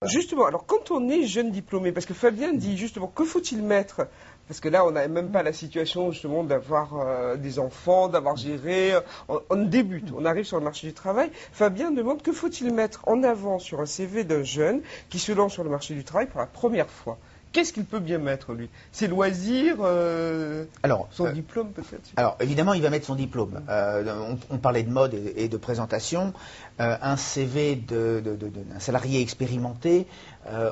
Justement, alors quand on est jeune diplômé, parce que Fabien dit justement, que faut-il mettre? Parce que là, on n'a même pas la situation justement d'avoir des enfants, d'avoir géré. On débute, on arrive sur le marché du travail. Fabien demande que faut-il mettre en avant sur un CV d'un jeune qui se lance sur le marché du travail pour la première fois? Qu'est-ce qu'il peut bien mettre, lui? Ses loisirs, son diplôme peut-être? Alors, évidemment, il va mettre son diplôme. On parlait de mode et de présentation. Un CV d'un salarié expérimenté,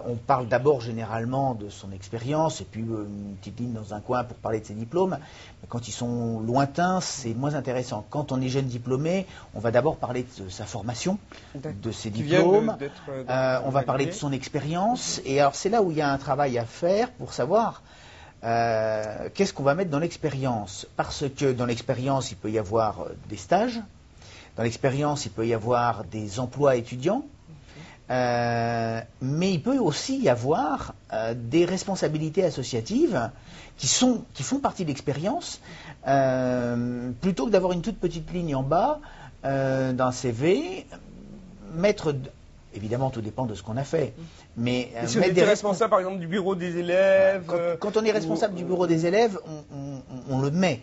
on parle d'abord généralement de son expérience et puis une petite ligne dans un coin pour parler de ses diplômes. Mais quand ils sont lointains, c'est moins intéressant. Quand on est jeune diplômé, on va d'abord parler de sa formation, de ses diplômes. On va parler de son expérience. Et alors, c'est là où il y a un travail à faire pour savoir qu'est-ce qu'on va mettre dans l'expérience. Parce que dans l'expérience, il peut y avoir des stages. Dans l'expérience, il peut y avoir des emplois étudiants. Mais il peut aussi y avoir des responsabilités associatives qui font partie de l'expérience. Plutôt que d'avoir une toute petite ligne en bas d'un CV, évidemment, tout dépend de ce qu'on a fait. Mais si on était responsable, par exemple, du bureau des élèves... Quand on est responsable du bureau des élèves, on le met.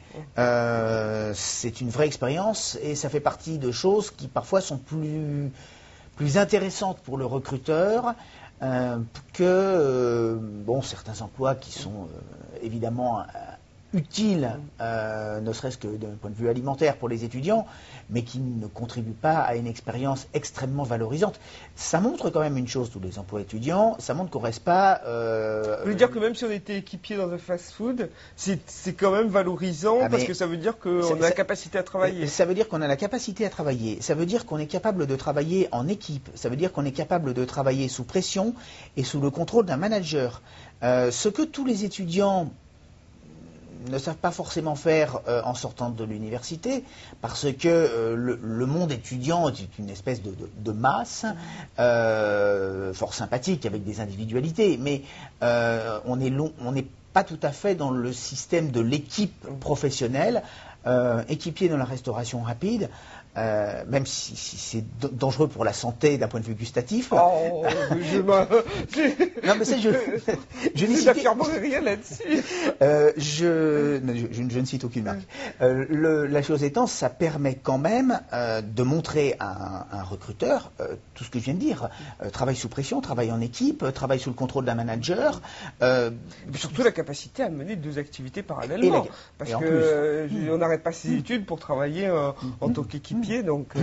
C'est une vraie expérience et ça fait partie de choses qui, parfois, sont plus intéressantes pour le recruteur que certains emplois qui sont évidemment utiles, ne serait-ce que d'un point de vue alimentaire pour les étudiants, mais qui ne contribuent pas à une expérience extrêmement valorisante. Ça montre quand même une chose, tous les emplois étudiants, ça montre qu'on ne reste pas... Je veux dire que même si on était équipier dans un fast-food, c'est quand même valorisant parce que ça veut dire qu'on a la capacité à travailler. Ça veut dire qu'on a la capacité à travailler, ça veut dire qu'on est capable de travailler en équipe, ça veut dire qu'on est capable de travailler sous pression et sous le contrôle d'un manager. Ce que tous les étudiants ne savent pas forcément faire en sortant de l'université, parce que le monde étudiant est une espèce de masse, fort sympathique, avec des individualités, mais on n'est pas tout à fait dans le système de l'équipe professionnelle, équipier dans la restauration rapide, même si c'est dangereux pour la santé d'un point de vue gustatif. Oh, non, mais ça, je n'affirmerai rien là-dessus. Je ne cite aucune marque. La chose étant, ça permet quand même de montrer à un recruteur tout ce que je viens de dire. Travail sous pression, travail en équipe, travail sous le contrôle d'un manager. Et surtout la capacité à mener deux activités parallèlement. Parce qu'on n'arrête pas ses études pour travailler en tant qu'équipier. Donc,